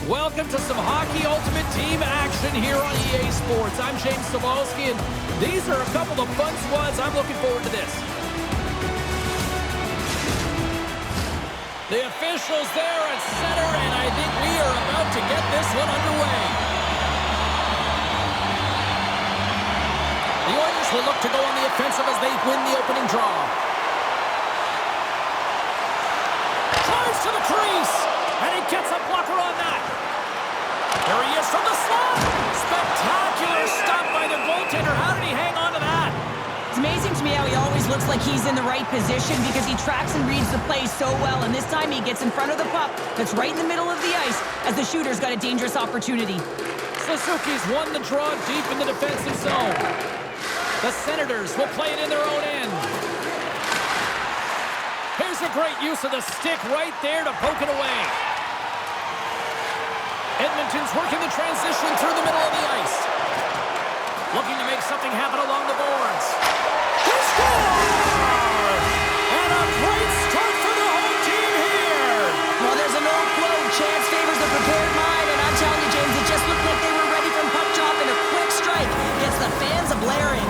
Welcome to some Hockey Ultimate Team action here on EA Sports. I'm James Cebulski, and these are a couple of fun squads. I'm looking forward to this. The officials there at center, and I think we are about to get this one underway. The Oilers will look to go on the offensive as they win the opening draw. Drives to the crease, and he gets a blocker on that. There he is from the slot. Spectacular stop by the goaltender. How did he hang on to that? It's amazing to me how he always looks like he's in the right position because he tracks and reads the play so well. And this time he gets in front of the puck that's right in the middle of the ice as the shooter's got a dangerous opportunity. Suzuki's won the draw deep in the defensive zone. The Senators will play it in their own end. Here's a great use of the stick right there to poke it away. Edmonton's working the transition through the middle of the ice. Looking to make something happen along the boards. He scores! And a great start for the home team here. Well, there's an old quote, chance favors the prepared mind, and I'm telling you, James, it just looked like they were ready from puck drop, and a quick strike gets the fans a-blaring.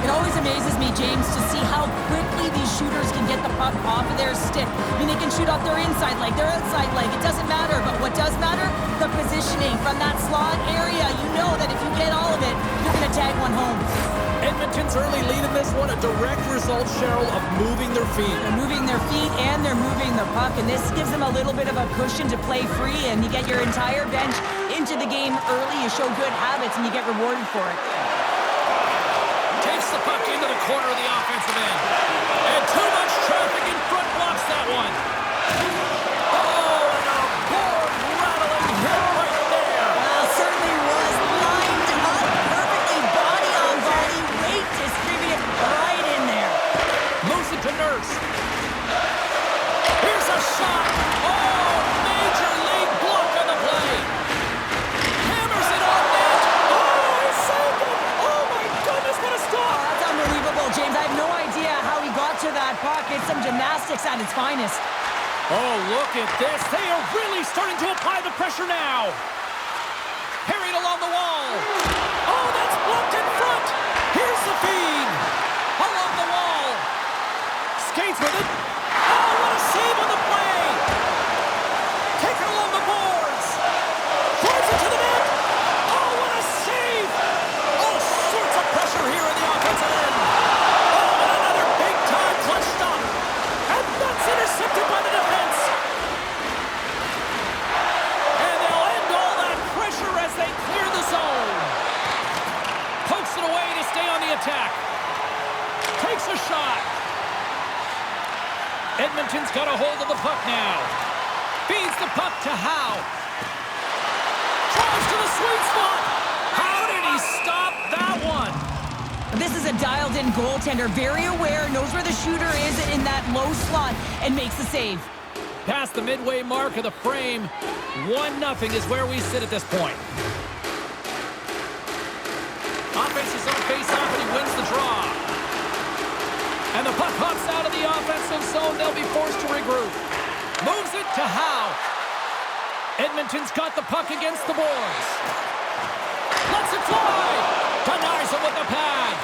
It always amazes me, James, to see how quickly these shooters can get the puck off of their stick. I mean, they can shoot off their inside leg, their outside leg. It doesn't matter, but what does matter? The positioning from that slot area. You know that if you get all of it, you're going to tag one home. Edmonton's early lead in this one, a direct result, Cheryl, of moving their feet. They're moving their feet and they're moving the puck, and this gives them a little bit of a cushion to play free, and you get your entire bench into the game early. You show good habits, and you get rewarded for it. Takes the puck into the corner of the offensive end. And too much traffic in front blocks that one. Oh, and a board-rattling hit right there. Well, certainly was lined up perfectly, body on body, weight distributed right in there. Moves it to Nurse. Here's a shot. Oh, major league block on the play. Hammers it on net. Oh, he saved it. Oh, my goodness, what a stop. That's unbelievable, James. I have no idea how he got to that puck. It's some gymnastics at its finest. Oh, look at this. They are really starting to apply the pressure now. Harried along the wall. Oh, that's blocked in front. Here's the feed. Along the wall. Skates with it. Oh, what a save on the play. Taken along the boards. Drives it to the net. Oh, what a save. All sorts of pressure here in the offensive end. Oh, and another big-time clutch stop. And that's intercepted by the defense. And they'll end all that pressure as they clear the zone. Pokes it away to stay on the attack. Takes a shot. Edmonton's got a hold of the puck now. Feeds the puck to Howe. Drives to the sweet spot. How did he stop that one? This is a dialed-in goaltender, very aware, knows where the shooter is in that low slot, and makes the save. Past the midway mark of the frame, 1-0 is where we sit at this point. Offense is on face-off, and he wins the draw. And the puck hops out of the offensive zone. They'll be forced to regroup. Moves it to Howe. Edmonton's got the puck against the boards. Lets it fly. Denies him with the pad.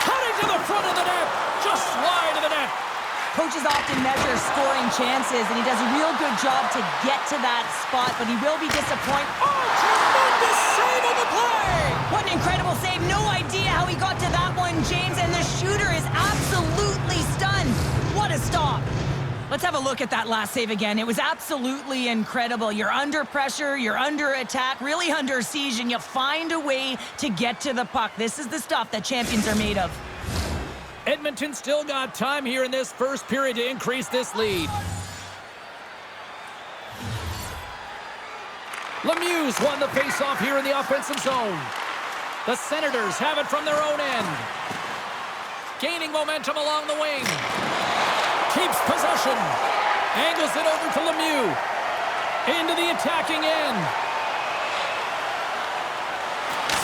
Cutting to the front of the net. Just wide of the net. Coaches often measure scoring chances, and he does a real good job to get to that spot, but he will be disappointed. Oh, tremendous save on the play! What an incredible save. No idea how he got to that one, James, and the shooter is absolutely stunned. What a stop. Let's have a look at that last save again. It was absolutely incredible. You're under pressure, you're under attack, really under siege, and you find a way to get to the puck. This is the stuff that champions are made of. Edmonton still got time here in this first period to increase this lead. Lemieux's won the faceoff here in the offensive zone. The Senators have it from their own end. Gaining momentum along the wing. Keeps possession. Angles it over to Lemieux. Into the attacking end.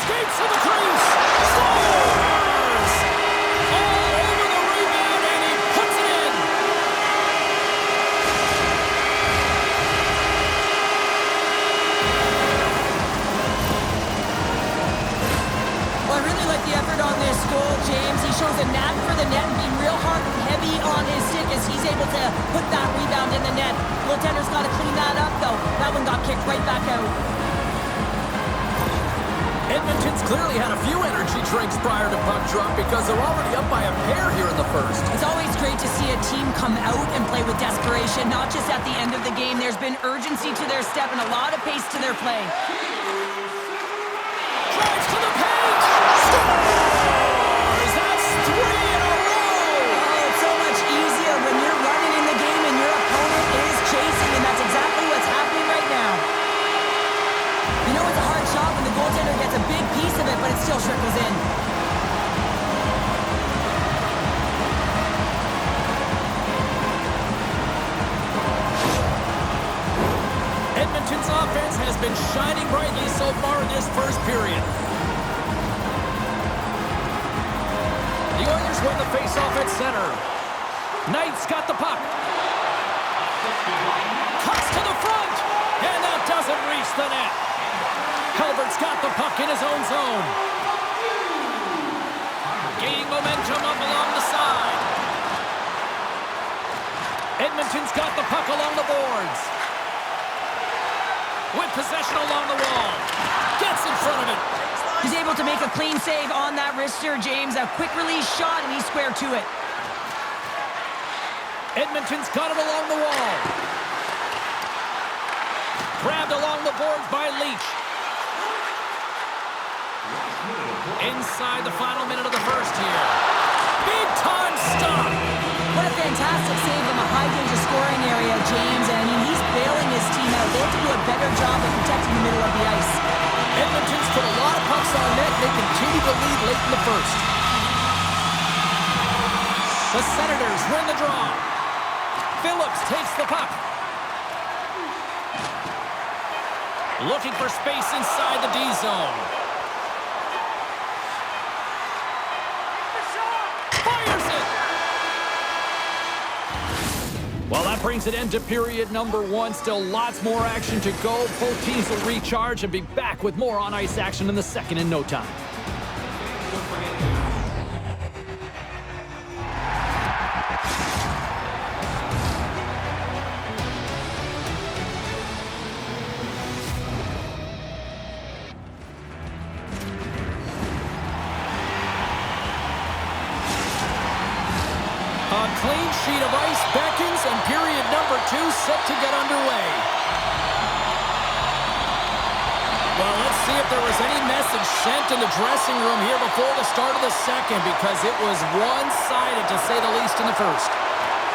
Skates to the crease. Scores! All to put that rebound in the net. Goaltender's got to clean that up, though. That one got kicked right back out. Edmonton's clearly had a few energy drinks prior to puck drop because they're already up by a pair here in the first. It's always great to see a team come out and play with desperation, not just at the end of the game. There's been urgency to their step and a lot of pace to their play. Drives to the paint! Scores! That's 3 in a row! Oh, it's so much easier when you're running in the game and your opponent is chasing, and that's exactly what's happening right now. You know it's a hard shot when the goaltender gets a big piece of it, but it still trickles in. Edmonton's offense has been shining brightly so far in this first period. The Oilers win the faceoff at center. Knight's got the puck. Cuts to the front, and that doesn't reach the net. Halbert's got the puck in his own zone. Gaining momentum up along the side. Edmonton's got the puck along the boards. With possession along the wall. Gets in front of it. He's able to make a clean save on that wrister, James. A quick release shot, and he's square to it. Edmonton's got it along the wall. Grabbed along the boards by Leach. Inside the final minute of the first here. Big time stop. What a fantastic save from a high-danger scoring area, James. And I mean, he's bailing his team out. They have to do a better job of protecting the middle of the ice. Edmonton's put a lot of pucks on net. They continue to lead late in the first. The Senators win the draw. Phillips takes the puck. Looking for space inside the D zone. Fires it! Well, that brings an end to period number 1. Still lots more action to go. Both teams will recharge and be back with more on-ice action in the second in no time. A clean sheet of ice beckons, and period number 2 set to get underway. Well, let's see if there was any message sent in the dressing room here before the start of the second, because it was one-sided, to say the least, in the first.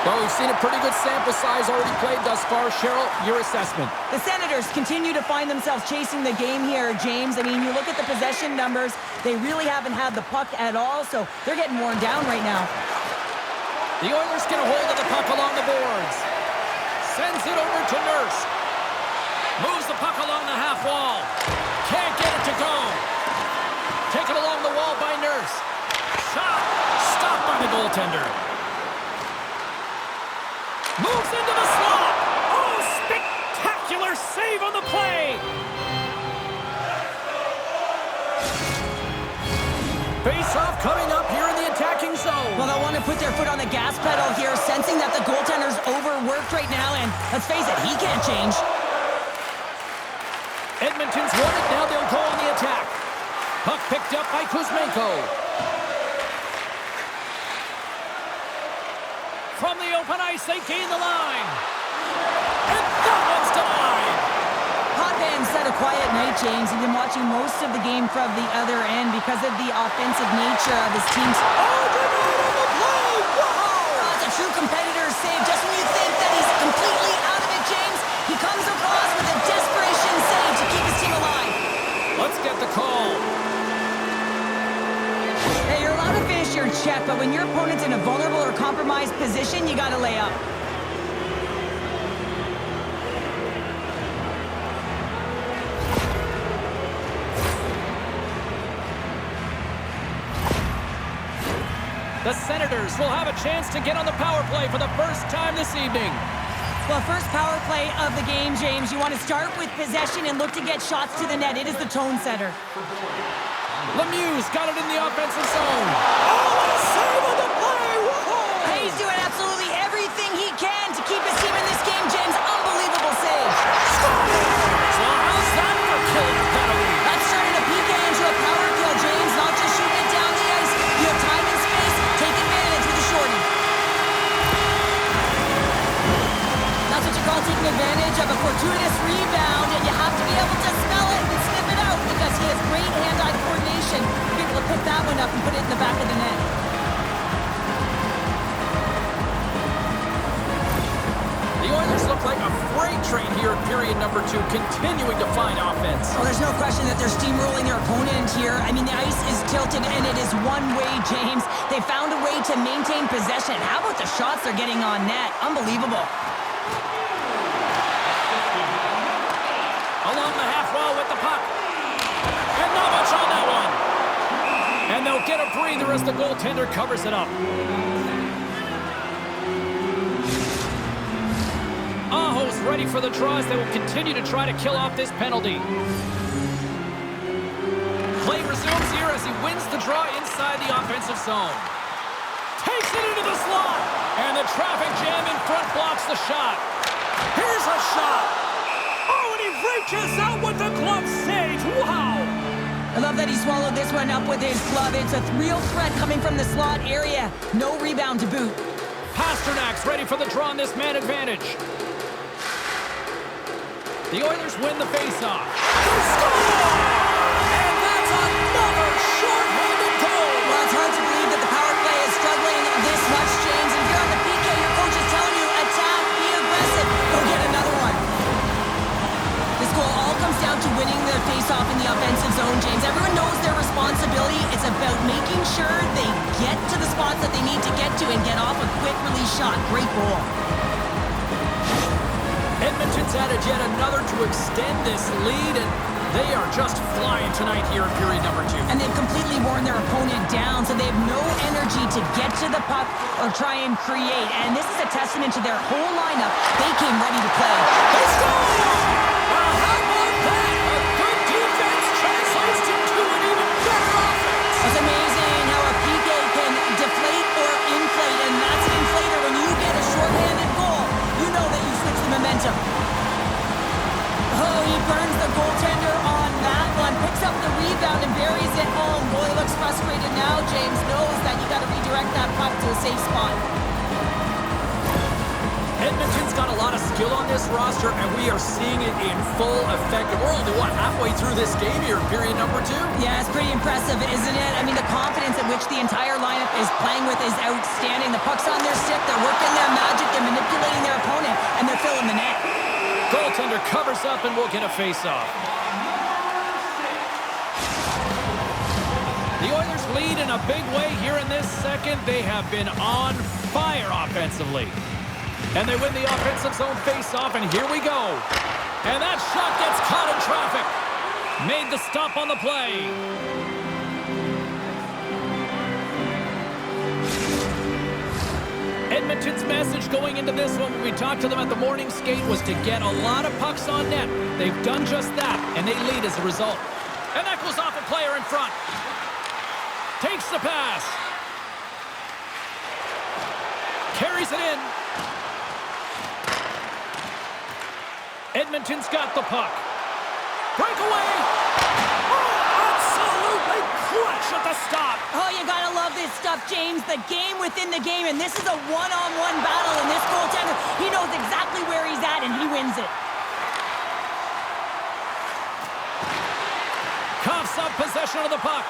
Well, we've seen a pretty good sample size already played thus far. Cheryl, your assessment. The Senators continue to find themselves chasing the game here, James. I mean, you look at the possession numbers, they really haven't had the puck at all, so they're getting worn down right now. The Oilers get a hold of the puck along the boards. Sends it over to Nurse. Moves the puck along the half wall. Can't get it to go. Taken along the wall by Nurse. Shot. Stopped by the goaltender. Moves into the slot. Oh, spectacular save on the play. Face-off coming up here in the attacking zone. Well, they'll want to put their foot on the gas pedal here, sensing that the goaltender's overworked right now, and let's face it, he can't change. Edmonton's won it, now they'll go on the attack. Puck picked up by Kuzmenko. From the open ice, they gain the line. And that one's denied. Hotman's had a quiet night, James. He's been watching most of the game from the other end because of the offensive nature of his team's... Oh, denied on the play! Wow! It's a true competitor's save. Just when you think that he's completely out of it, James, he comes across with a desperation save to keep his team alive. Let's get the call. Hey, you're allowed to finish your check, but when your opponent's in a vulnerable or compromised position, you gotta lay up. The Senators will have a chance to get on the power play for the first time this evening. Well, first power play of the game, James. You want to start with possession and look to get shots to the net. It is the tone setter. Lemieux's got it in the offensive zone. Oh, what a save on the play! Whoa! He's doing absolutely everything he can advantage of a fortuitous rebound, and you have to be able to smell it and sniff it out because he has great hand-eye coordination. Be able to pick that one up and put it in the back of the net. The Oilers look like a freight train here in period number 2, continuing to find offense. Oh, there's no question that they're steamrolling their opponent here. I mean, the ice is tilted, and it is one way, James. They found a way to maintain possession. How about the shots they're getting on net? Unbelievable. Along the half wall with the puck. And not much on that one. And they'll get a breather as the goaltender covers it up. Aho's ready for the draws. They will continue to try to kill off this penalty. Play resumes here as he wins the draw inside the offensive zone. Takes it into the slot. And the traffic jam in front blocks the shot. Here's a shot. Oh, and he reaches out with the glove save. Wow. I love that he swallowed this one up with his glove. It's a real threat coming from the slot area. No rebound to boot. Pasternak's ready for the draw on this man advantage. The Oilers win the faceoff. They score! And that's another short-handed goal! Well, it's hard to believe that the power play is struggling this much, James. And if you're on the PK, your coach is telling you, attack, be aggressive, go get another one. This goal all comes down to winning the faceoff in the offensive zone, James. Everyone knows their responsibility. It's about making sure they get to the spots that they need to get to and get off a quick release shot. Great goal. Edmonton's added yet another to extend this lead, and they are just flying tonight here in period number 2. And they've completely worn their opponent down, so they have no energy to get to the puck or try and create. And this is a testament to their whole lineup. They came ready to play. They score! Well, how about that? A good defense translates into an even better offense. It's amazing how a PK can deflate or inflate, and that's an inflator. When you get a shorthanded goal, you know that you switch the momentum. Oh, he burns the goaltender on that one, picks up the rebound and buries it home. Boy, he looks frustrated now. James knows that you got to redirect that puck to a safe spot. Edmonton's got a lot of skill on this roster, and we are seeing it in full effect. And we're only, halfway through this game here in period number 2? Yeah, it's pretty impressive, isn't it? I mean, the confidence at which the entire lineup is playing with is outstanding. The puck's on their stick, they're working their magic, they're manipulating their opponent, and they're filling the net. Goaltender covers up and we'll get a face-off. The Oilers lead in a big way here in this second. They have been on fire offensively. And they win the offensive zone face-off, and here we go. And that shot gets caught in traffic. Made the stop on the play. Edmonton's message going into this one when we talked to them at the morning skate was to get a lot of pucks on net. They've done just that, and they lead as a result. And that goes off a player in front. Takes the pass. Carries it in. Edmonton's got the puck. Breakaway. Oh, absolutely clutch at the stop. Oh, you gotta love this stuff, James. The game within the game, and this is a one-on-one battle, and this goaltender, he knows exactly where he's at, and he wins it. Coughs up possession of the puck.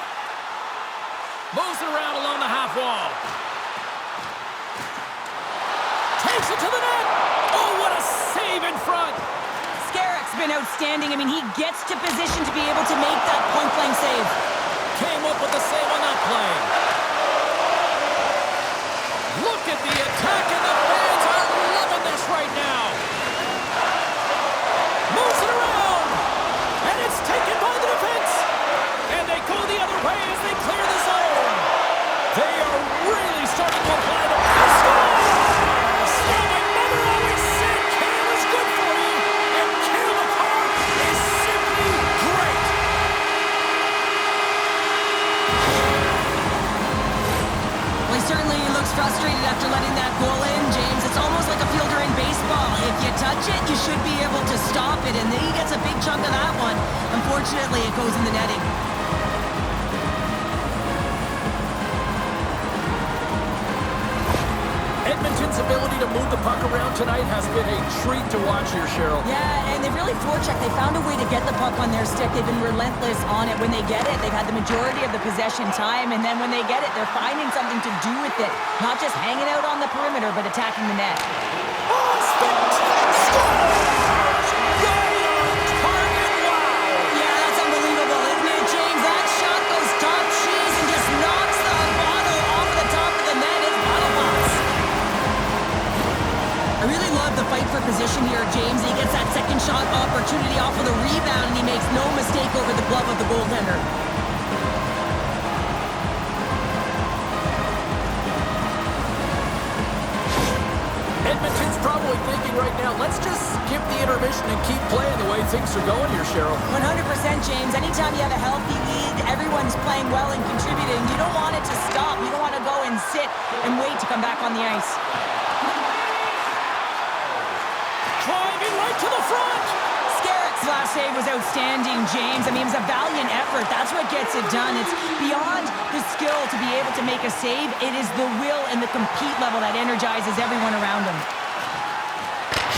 Moves it around along the half wall. Takes it to the net. Oh, what a save in front. Scarrick's been outstanding. I mean, he gets to position to be able to make that point-blank save. Came up with the save on that play. Look at the attack, and the fans are loving this right now. Moves it around, and it's taken by the defense. And they go the other way as they clear the zone. They are really starting to apply the pressure. Stop, my mother always said Cam is good for you, and Cam McCarr is simply great. Well, he certainly looks frustrated after letting that goal in, James. It's almost like a fielder in baseball. If you touch it, you should be able to stop it, and then he gets a big chunk of that one. Unfortunately, it goes in the netting. Edmonton Edmonton's ability to move the puck around tonight has been a treat to watch here, Cheryl. Yeah, and they've really forechecked. They found a way to get the puck on their stick. They've been relentless on it. When they get it, they've had the majority of the possession time, and then when they get it, they're finding something to do with it. Not just hanging out on the perimeter, but attacking the net. Oh, Yeah, that's unbelievable, isn't it, James? That shot goes top cheese and just knocks the bottle off the top of the net. It's bottle box. I really love the fight for position here, James. He gets that second shot opportunity off of the rebound, and he makes no mistake over the glove of the goaltender. Edmonton's probably thinking right now, let's just skip the intermission and keep playing the way things are going here, Cheryl. 100%, James. Anytime you have a healthy lead, everyone's playing well and contributing. You don't want it to stop. You don't want to go and sit and wait to come back on the ice. Driving right to the front. Scarrett's last save was outstanding, James. I mean, it was a valiant effort. That's what gets it done. It's beyond the skill to be able to make a save. It is the will and the compete level that energizes everyone around him.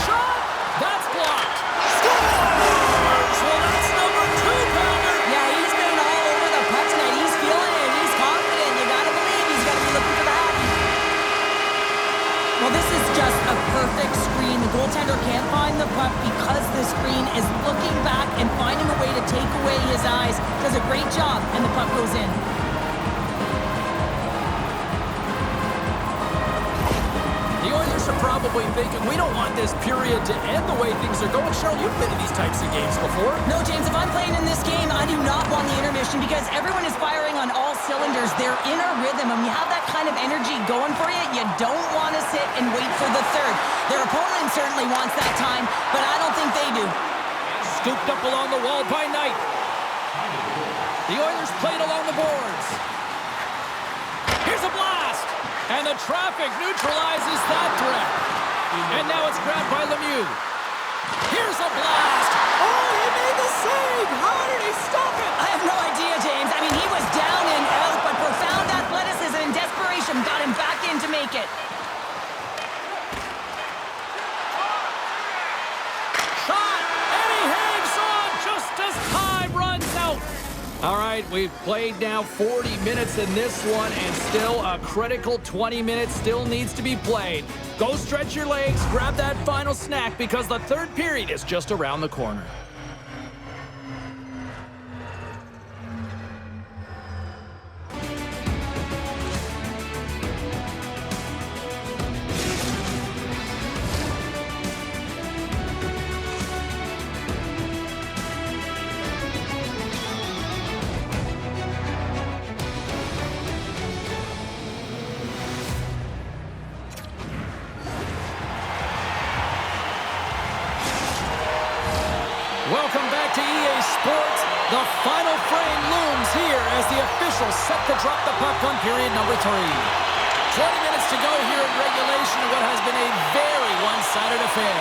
Shot! That's blocked. Scores! Well, that's number 2-pounder. Yeah, he's been all over the puck tonight. He's feeling it. He's confident. You gotta believe he's gonna be looking for the happy. Well, this is just a perfect screen. The goaltender can't find the puck because the screen is looking back and finding a way to take away his eyes. Does a great job, and the puck goes in. The Oilers are probably thinking, we don't want this period to end the way things are going. Cheryl, you've been in these types of games before. No, James, if I'm playing in this game, I do not want the intermission because everyone is firing on all cylinders. They're in a rhythm, and when you have that kind of energy going for you, you don't want to sit and wait for the third. Their opponent certainly wants that time, but I don't think they do. Scooped up along the wall by Knight. The Oilers played along the boards. Here's a blast! And the traffic neutralizes that threat. And now it's grabbed by Lemieux. Here's a blast! Oh, he made the save! How did he stop it? I have no idea, James. I mean, he was down and out, but profound athleticism and desperation got him back in to make it. Shot! And he hangs on just as time runs out. All right, we've played now 40 minutes in this one, and still a critical 20 minutes still needs to be played. Go stretch your legs, grab that final snack, because the third period is just around the corner. Welcome back to EA Sports. The final frame looms here as the officials set to drop the puck on period number 3. 20 minutes to go here in regulation of what has been a very one-sided affair.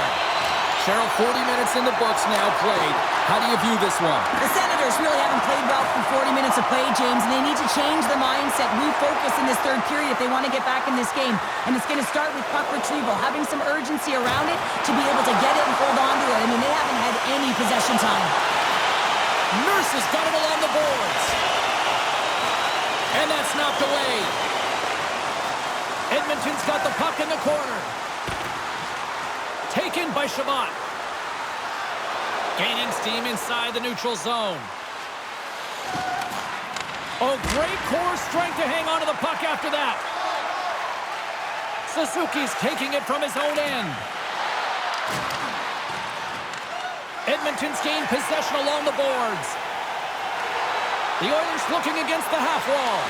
Cheryl, 40 minutes in the books now played. How do you view this one? The Senators really haven't played well for 40 minutes of play, James, and they need to change the mindset, refocus in this third period if they want to get back in this game. And it's going to start with puck retrieval, having some urgency around it to be able to get it and hold on to it. I mean, they haven't had any possession time. Nurse has got it along the boards. And that's knocked away. Edmonton's got the puck in the corner. Taken by Shabbat. Gaining steam inside the neutral zone. Oh, great core strength to hang on to the puck after that. Suzuki's taking it from his own end. Edmonton's gained possession along the boards. The Oilers looking against the half wall.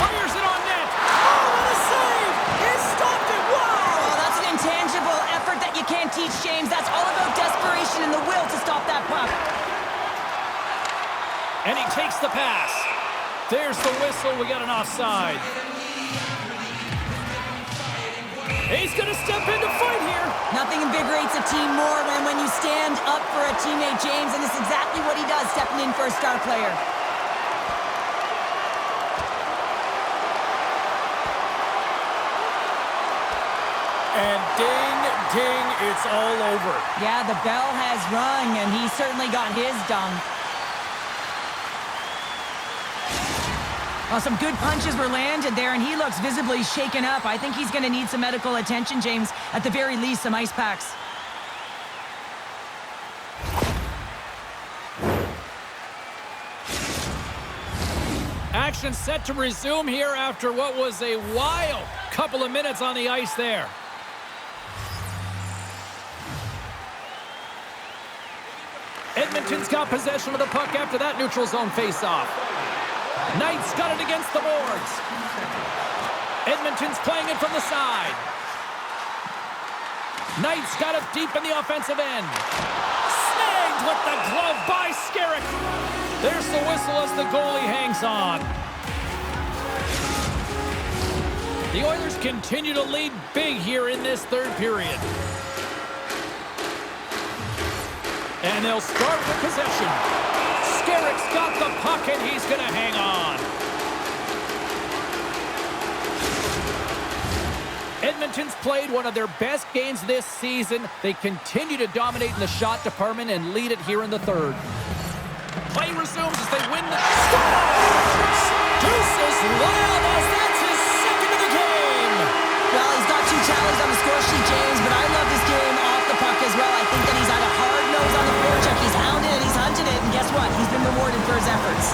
Fires it on net. Oh, what a save! He stopped it. Wow! Oh, that's an intangible effort that you can't teach, James. That's all about desperation and the will to stop that puck. And he takes the pass. There's the whistle. We got an offside. He's going to step in to fight here. Nothing invigorates a team more than when you stand up for a teammate, James, and this is exactly what he does, stepping in for a star player. And ding, ding, it's all over. Yeah, the bell has rung, and he certainly got his done. Well, some good punches were landed there, and he looks visibly shaken up. I think he's going to need some medical attention, James. At the very least, some ice packs. Action set to resume here after what was a wild couple of minutes on the ice there. Edmonton's got possession of the puck after that neutral zone faceoff. Knight's got it against the boards. Edmonton's playing it from the side. Knight's got it deep in the offensive end. Snagged with the glove by Skerrick. There's the whistle as the goalie hangs on. The Oilers continue to lead big here in this third period. And they'll start with possession. Skerrick's got the puck and he's going to hang on. Edmonton's played one of their best games this season. They continue to dominate in the shot department and lead it here in the third. Play resumes as they win the... Scores! Deuces Wild as that's his second of the game! Well, he's got 2 tallies on the score sheet, James, but I love this game off the puck as well. I think that he's had a hard nose on the forecheck. He's hounded it, he's hunted it, and guess what? He's been rewarded for his efforts.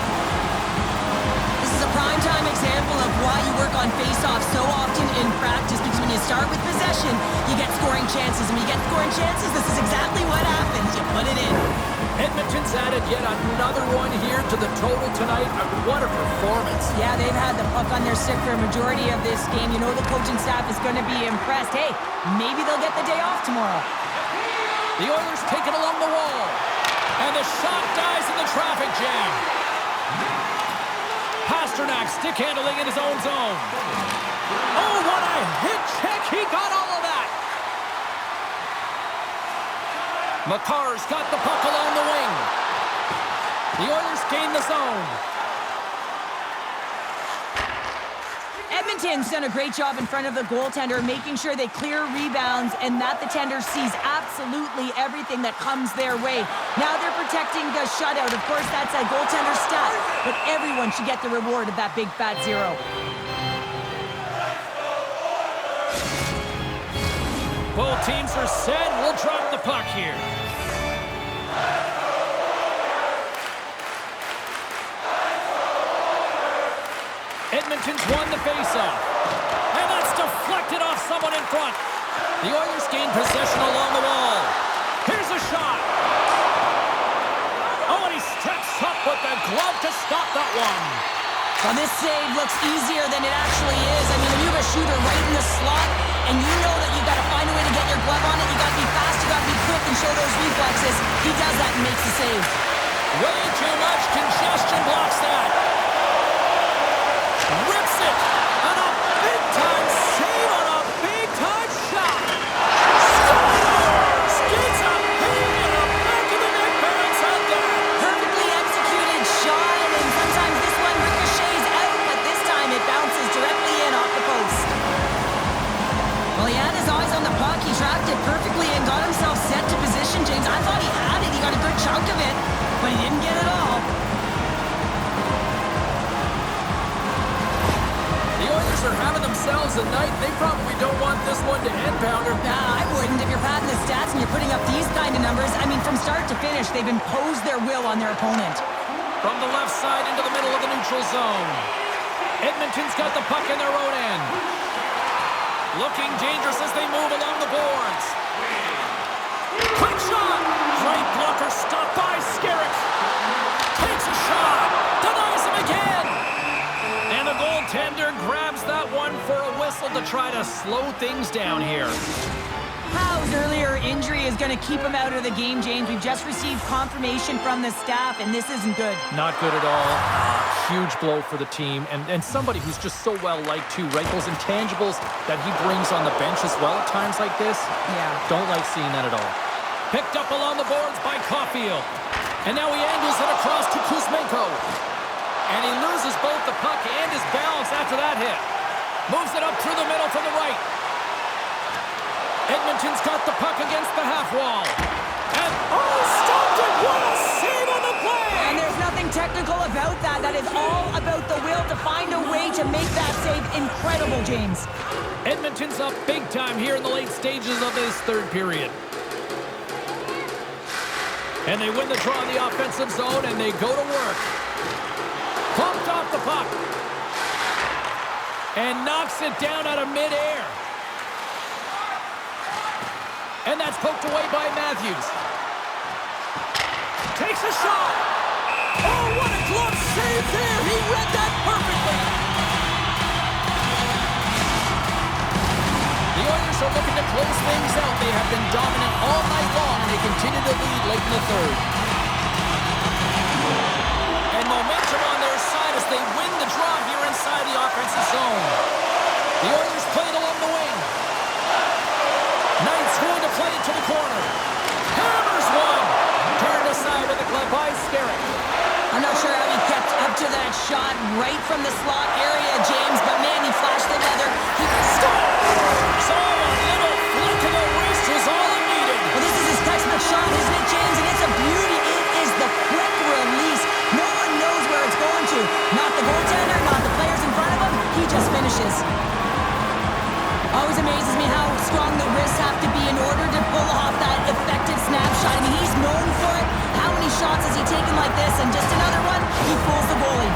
This is a prime-time example of why you work on face-off so often in practice, because when you start with possession, you get scoring chances. And when you get scoring chances, this is exactly what happens. You put it in. Edmonton's added yet another one here to the total tonight. What a performance. Yeah, they've had the puck on their stick for a majority of this game. You know the coaching staff is going to be impressed. Hey, maybe they'll get the day off tomorrow. The Oilers take it along the wall. And the shot dies in the traffic jam. Pasternak stick handling in his own zone. Oh, what a hit check. He got all of that. Makar's got the puck along the wing. The Oilers gain the zone. Edmonton's done a great job in front of the goaltender, making sure they clear rebounds and that the tender sees absolutely everything that comes their way. Now they're protecting the shutout. Of course, that's a goaltender stat, but everyone should get the reward of that big fat 0. Both teams are set. We'll drop the puck here. Edmonton's won the faceoff. And that's deflected off someone in front. The Oilers gain possession along the wall. Here's a shot. Oh, and he steps up with the glove to stop that one. Well, this save looks easier than it actually is. I mean, when you have a shooter right in the slot, and you know that you've got to find a way to get your glove on it, you got to be fast, you got to be quick and show those reflexes. He does that and makes the save. Way too much congestion blocks that. Rips it. And a big-time save on a big-time shot. Scores! Gets a ping in the back of the net bounce out there. Perfectly executed shot, and sometimes this one ricochets out, but this time it bounces directly in off the post. Well, he had his eyes on the puck. He tracked it perfectly and got himself set to position, James. I thought he had it. He got a good chunk of it, but he didn't get it all. The Oilers are having themselves a night. They probably don't want this one to end, Pounder. Nah, I wouldn't. If you're padding the stats and you're putting up these kind of numbers, I mean, from start to finish, they've imposed their will on their opponent. From the left side into the middle of the neutral zone. Edmonton's got the puck in their own end. Looking dangerous as they move along the boards. Quick shot! Right blocker stopped by Skerrick. Takes a shot. Denies him again. And the goaltender grabs that one for a whistle to try to slow things down here. Howe's earlier injury is going to keep him out of the game, James. We've just received confirmation from the staff, and this isn't good. Not good at all. Huge blow for the team, and somebody who's just so well-liked too, right? Those intangibles that he brings on the bench as well at times like this. Yeah. Don't like seeing that at all. Picked up along the boards by Caulfield. And now he angles it across to Kuzmenko. And he loses both the puck and his balance after that hit. Moves it up through the middle from the right. Edmonton's got the puck against the half wall. And, oh, stopped it! What a save on the play! And there's nothing technical about that. That is all about the will to find a way to make that save incredible, James. Edmonton's up big time here in the late stages of this third period. And they win the draw in the offensive zone, and they go to work. Pumped off the puck. And knocks it down out of midair. And that's poked away by Matthews. Takes a shot. Oh, what a glove save there. He read that perfectly. The Oilers are looking to close things out. They have been dominant all night long, and they continue to lead late in the third. And momentum on their side as they win the draw here inside the offensive zone. The Oilers play it along the wing. Knight's going to play it to the corner. Hammers one. Turned aside with a glove by Skerritt. I'm not sure how he kept up to that shot right from the slot area, James, but man, he flashed the leather. He scores! Oh, a little flick of the wrist was all it needed. Well, this is his textbook shot, isn't it, James? And it's a beauty. It is the quick release. No one knows where it's going to. Not the goaltender, not the players in front of him. He just finishes. Always amazes me how strong the wrists have to be in order to pull off that effective snapshot. I mean, he's known for it. How many shots has he taken like this? And just another one, he pulls the goalie.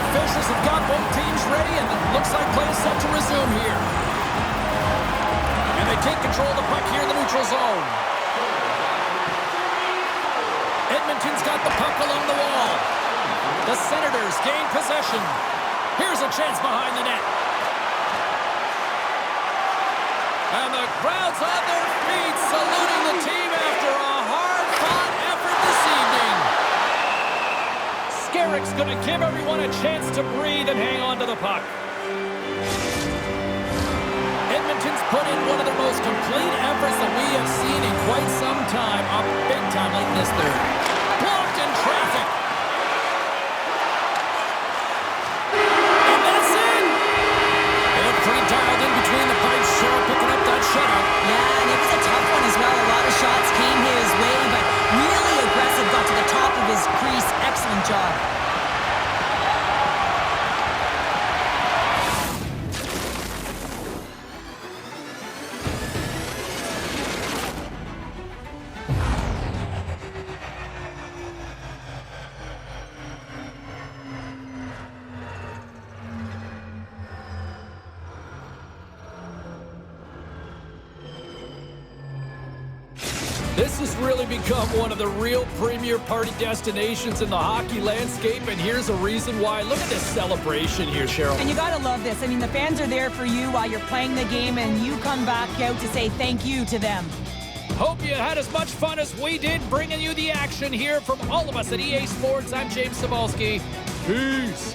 Officials have got both teams ready, and it looks like play is set to resume here. And they take control of the puck here in the neutral zone. Edmonton's got the puck along the wall. The Senators gain possession. Here's a chance behind the net. And the crowd's on their feet, saluting the team after a hard-fought effort this evening. Skerritt's going to give everyone a chance to breathe and hang on to the puck. Edmonton's put in one of the most complete efforts that we have seen in quite some time, up big time late in this third. Blocked in traffic. And that's it! They look pretty dialed in between the pipes, sure, picking up that shutout. Yeah, and it was a tough one as well. A lot of shots came his way, but really aggressive, got to the top of his crease. Excellent job. This has really become one of the real premier party destinations in the hockey landscape, and here's a reason why. Look at this celebration here, Cheryl. And you gotta love this. I mean, the fans are there for you while you're playing the game, and you come back out to say thank you to them. Hope you had as much fun as we did bringing you the action here from all of us at EA Sports. I'm James Cybulski. Peace.